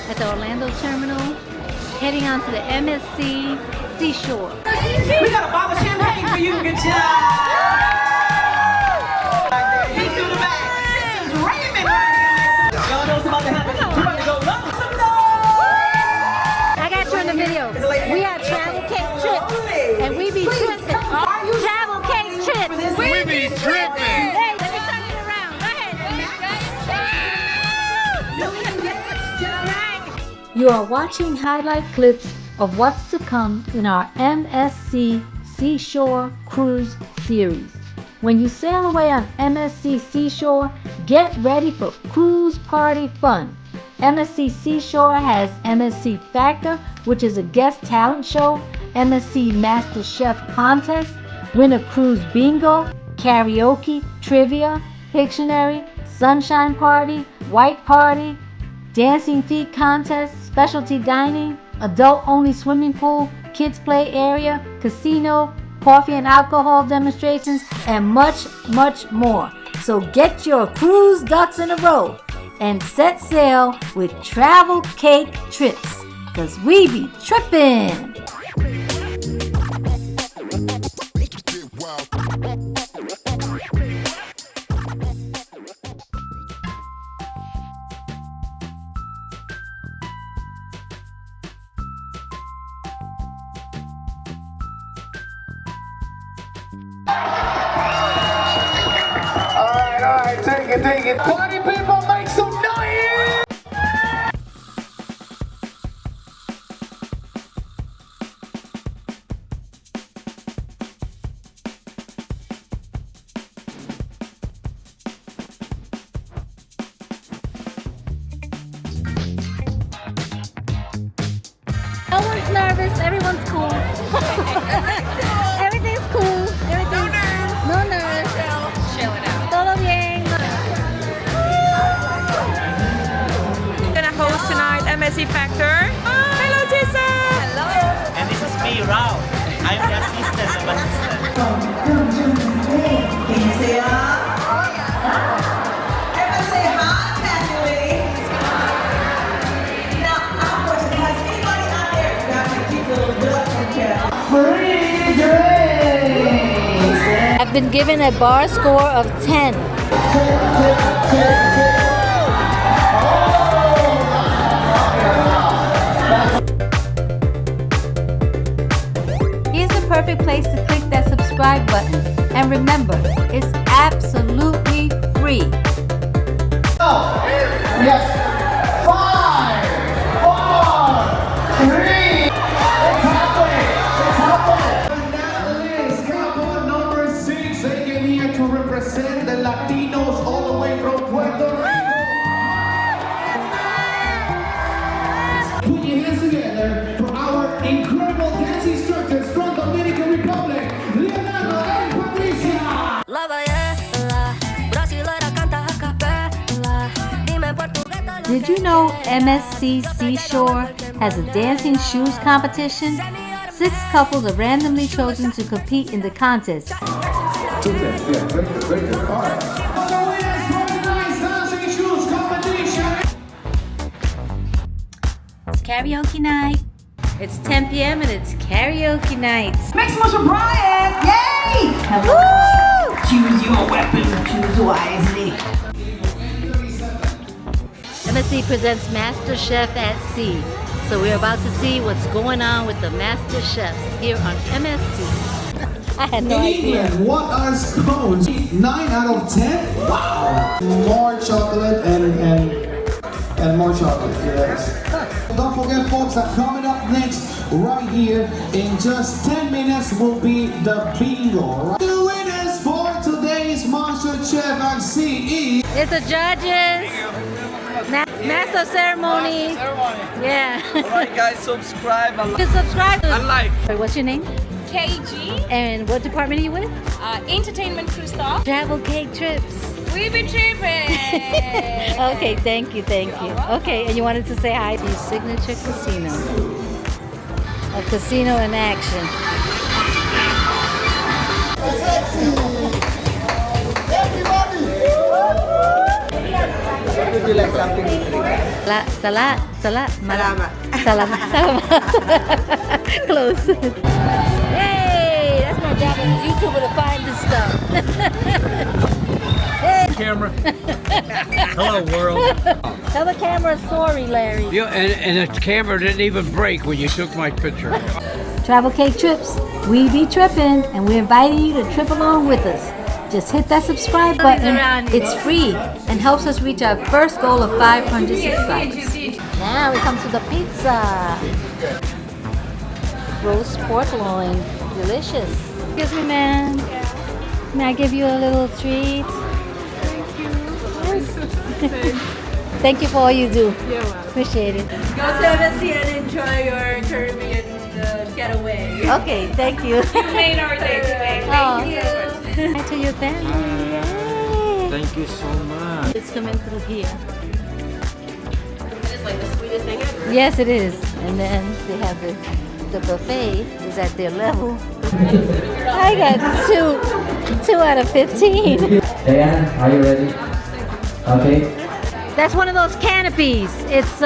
at the Orlando terminal, heading on to the MSC Seashore. We got a bottle of champagne for you. Good job. Hey, to the back. This is Raymond right here. Y'all know what's about to happen. We're about to go love some noise. I got you in the video. We have travel cake trips, and we be tripping. Travel cake trips. We be tripping. Hey, let me turn it around. Go ahead. You are watching highlight clips of what's to come in our MSC Seashore Cruise series. When you sail away on MSC Seashore, get ready for cruise party fun. MSC Seashore has MSC Factor, which is a guest talent show, MSC Master Chef contest, Winter Cruise Bingo, karaoke, trivia, Pictionary, Sunshine Party, White Party, Dancing Feet contest, specialty dining, adult-only swimming pool, kids play area, casino, coffee and alcohol demonstrations, and much, much more. So get your cruise ducks in a row and set sail with Travel Cake Trips, cause we be trippin'. All right, take it. Party people, make some noise! No one's nervous, everyone's cool. Everything's cool. No nerves. Chilling out. Todo bien. We're gonna host tonight MSC Factor. Hello, Tessa. Hello. And this is me, Ralph. I'm the assistant of assistant. Can you say everyone say hi, casually. Now, our question, has anybody out there got to keep a little duck and cat? Free drinks! I've been given a bar score of 10. Here's the perfect place to click that subscribe button. And remember, it's absolutely free. Yes. 5, 4, 3. It's happening. Natalie, couple number 6. They came here to represent the Latinos all the way from Puerto Rico. Put your hands together for our incredible dance instructors from Dominican Republic, Leonardo and Patricia. Did you know MSC Seashore has a dancing shoes competition? 6 couples are randomly chosen to compete in the contest. Yeah, very good. All right. The winners for tonight's dancing shoes competition. It's karaoke night. It's 10 p.m. and it's karaoke night. Make some noise for Brian! Yay! Woo! Choose your weapon, choose wisely. MSC presents Master Chef at Sea. So we're about to see what's going on with the Master Chefs here on MSC. I had no idea. England, what are scones? 9 out of 10? Wow! More chocolate and more chocolate, yes. Don't forget, folks, that coming up next, right here, in just 10 minutes, will be the bingo. Right? The winners for today's Master Chef at Sea is... It's the judges. Master of ceremony. Yeah. Alright guys, subscribe You can subscribe. and like. What's your name? KG, And what department are you with? entertainment crew staff. Travel Cake Trips. We've been tripping. Okay, thank you. Okay, and you wanted to say hi to your signature casino. A casino in action. Everybody! Would you like something to drink? Salamat. Close. Hey, that's my job as a YouTuber to find this stuff. Camera. Hello, world. Tell the camera a story, Larry. And the camera didn't even break when you took my picture. Travel Cake Trips, we be tripping, and we're inviting you to trip along with us. Just hit that subscribe button. It's free and helps us reach our first goal of 500 subscribers. Now we come to the pizza. Roast pork loin, delicious. Excuse me, man. May I give you a little treat? Thank you for all you do. You're welcome. Appreciate it. Go to MSC and enjoy your Caribbean getaway. Okay, thank you. You made our day today. Thank you. Hi to your family. Yay. Thank you so much. It's coming through here. It's like the sweetest thing ever. Yes, it is. And then they have the buffet is at their level. I got two out of 15. Diana, are you ready? Okay. That's one of those canopies. It's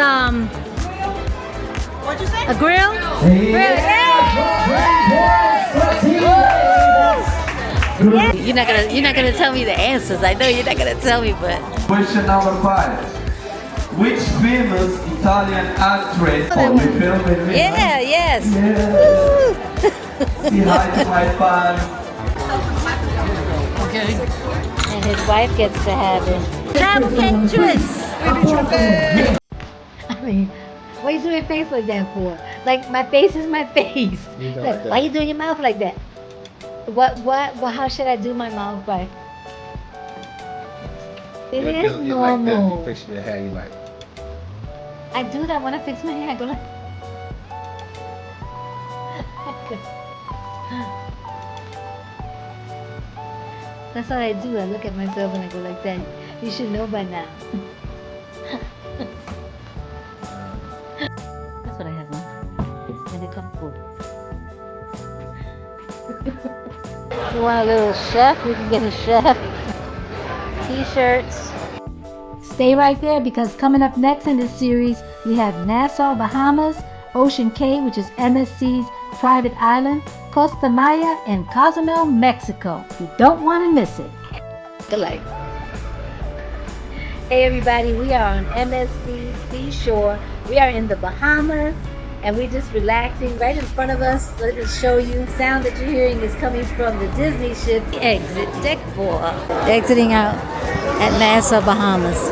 What'd you say? a grill. You're not gonna tell me the answers. I know you're not gonna tell me, but Question number 5. Which famous Italian actress we film with me? yeah, yes. Yeah. Say hi to my fans. And his wife gets to have it. Travel Cake Trips. I mean, what are you doing your face like that for? Like my face is my face. Like, why are you doing your mouth like that? What? How should I do my mouth by? It is normal. Fix your hair, you like. I do that when I fix my hair. I go like. That's what I do. I look at myself and I go like that. You should know by now. That's what I have on. And they come full. You want a little chef? We can get a chef. T-shirts. Stay right there because coming up next in this series, we have Nassau, Bahamas, Ocean Cay, which is MSC's private island, Costa Maya, and Cozumel, Mexico. You don't want to miss it. Good luck. Hey everybody, we are on MSC Seashore. We are in the Bahamas and we're just relaxing. Right in front of us, let me show you. The sound that you're hearing is coming from the Disney ship Exit Deck 4. Exiting out at Nassau, Bahamas.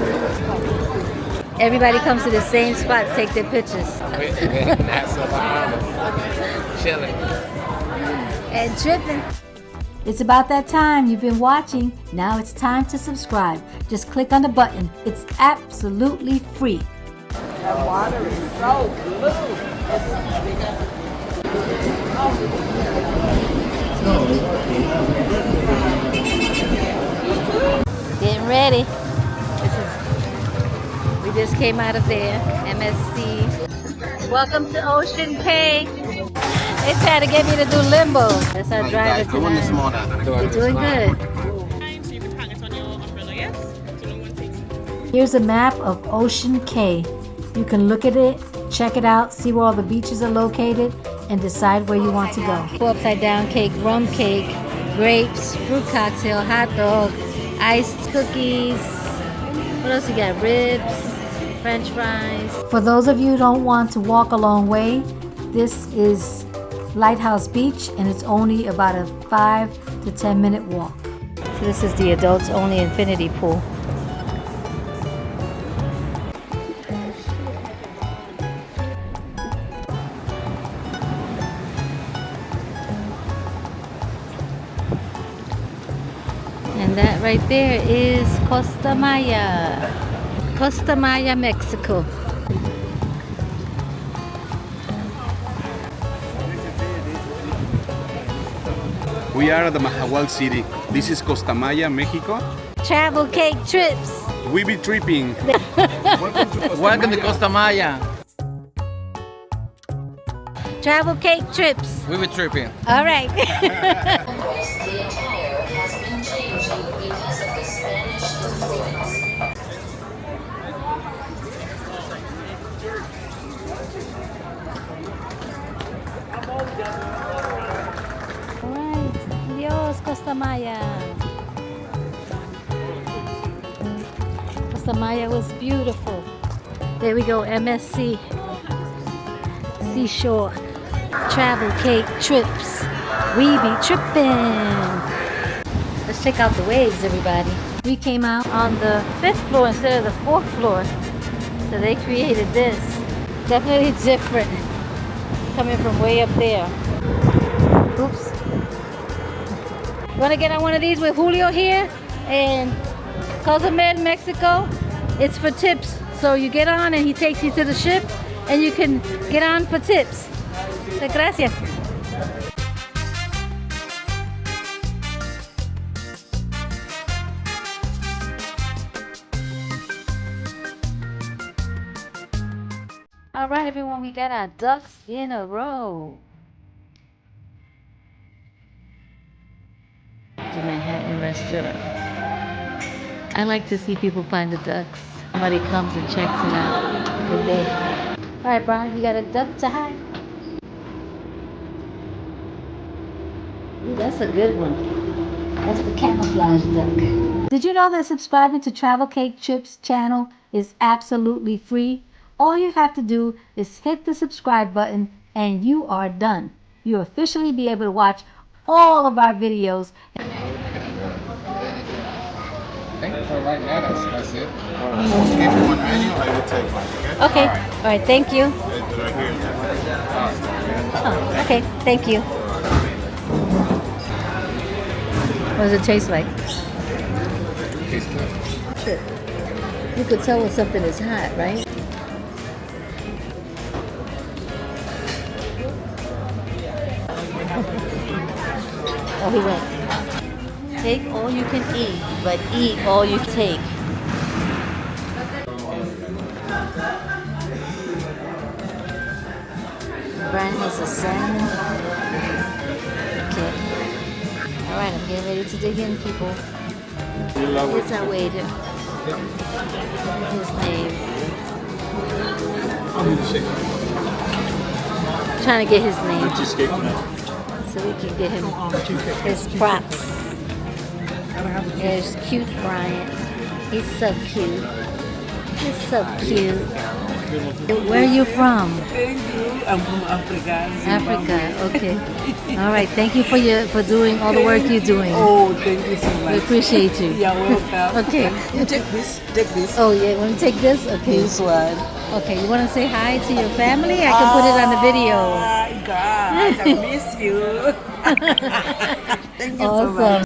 Everybody comes to the same spot to take their pictures. Nassau, Bahamas. Chilling. And tripping. It's about that time. You've been watching. Now it's time to subscribe. Just click on the button. It's absolutely free. That water is so blue. Getting ready. We just came out of there. MSC. Welcome to Ocean Cay. They tried to get me to do limbo. That's our driver tonight. You're doing good. Here's a map of Ocean Cay. You can look at it, check it out, see where all the beaches are located, and decide where you want to go. Upside down cake, rum cake, grapes, fruit cocktail, hot dog, iced cookies. What else you got? Ribs, French fries. For those of you who don't want to walk a long way, this is Lighthouse Beach, and it's only about a 5 to 10 minute walk. So this is the adults only infinity pool. And that right there is Costa Maya. Costa Maya, Mexico. We are at the Mahahual City. This is Costa Maya, Mexico. Travel Cake Trips. We be tripping. Welcome to Costa Maya. Travel Cake Trips. We were tripping. All right. Alright, adios Costa Maya. Costa Maya was beautiful. There we go, MSC Seashore Travel Cake Trips. We be tripping. Let's check out the waves, everybody. We came out on the 5th floor instead of the 4th floor. So they created this. Definitely different. Coming from way up there. Oops. Wanna get on one of these with Julio here in Cozumel, Mexico? It's for tips. So you get on and he takes you to the ship and you can get on for tips. So gracias. All right, everyone, we got our ducks in a row. The Manhattan restaurant. I like to see people find the ducks. Somebody comes and checks it out. Good day. All right, Brian, you got a duck to hide? Ooh, that's a good one. That's the camouflage duck. Did you know that subscribing to Travel Cake Trips channel is absolutely free? All you have to do is hit the subscribe button and you are done. You'll officially be able to watch all of our videos. For right now, that's it. Just give me one menu, I will take one. Okay. All right. Thank you. Oh, okay. Thank you. What does it taste like? Tastes good. You could tell when something is hot, right? Oh, he went. Take all you can eat, but eat all you take. Brian has a salmon. Okay. All right, I'm getting ready to dig in, people. Here's our waiter. His name. Trying to get his name. So we can get him his props. There's cute Brian. He's so cute. He's so cute. Where are you from? I'm from Africa. Africa. Okay. All right. Thank you for doing all the work you're doing. Oh, thank you so We much. appreciate you. You're welcome. Okay. You take this. Take this. Oh yeah. Want to take this? Okay. This one. Okay. You want to say hi to your family? I can put it on the video. Oh my God, I miss you. Thank you so much. Awesome.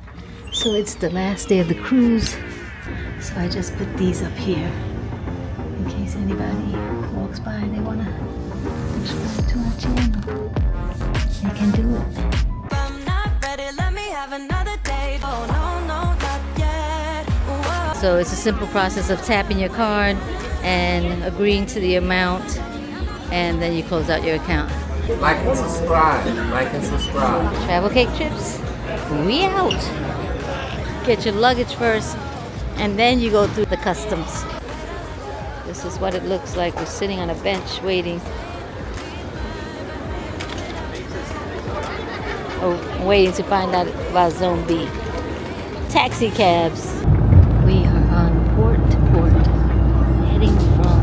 So it's the last day of the cruise. So I just put these up here in case anybody walks by and they want to subscribe to our channel. They can do it. I'm not ready, let me have another day. Oh no, no, not yet. Whoa. So it's a simple process of tapping your card and agreeing to the amount, and then you close out your account. Like and subscribe. Like and subscribe. Travel Cake Trips, we out. Get your luggage first, and then you go through the customs. This is what it looks like. We're sitting on a bench waiting. Oh, waiting to find out about Zone B. Taxi cabs. We are on port to port, heading from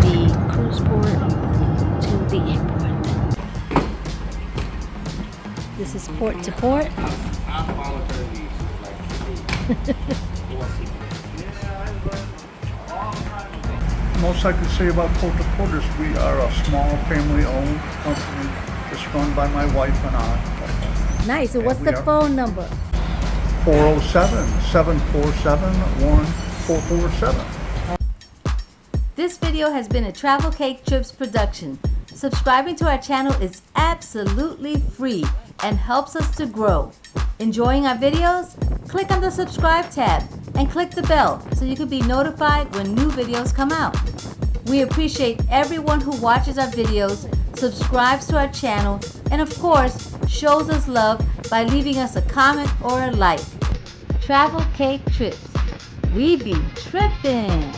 the cruise port to the airport. This is port to port. Most I can say about Port to Port is we are a small family-owned company. It's run by my wife and I. Nice. And what's we the are- phone number? 407-747-1447. This video has been a Travel Cake Trips production. Subscribing to our channel is absolutely free and helps us to grow. Enjoying our videos? Click on the subscribe tab and click the bell so you can be notified when new videos come out. We appreciate everyone who watches our videos, subscribes to our channel, and of course, shows us love by leaving us a comment or a like. Travel Cake Trips. We be trippin'.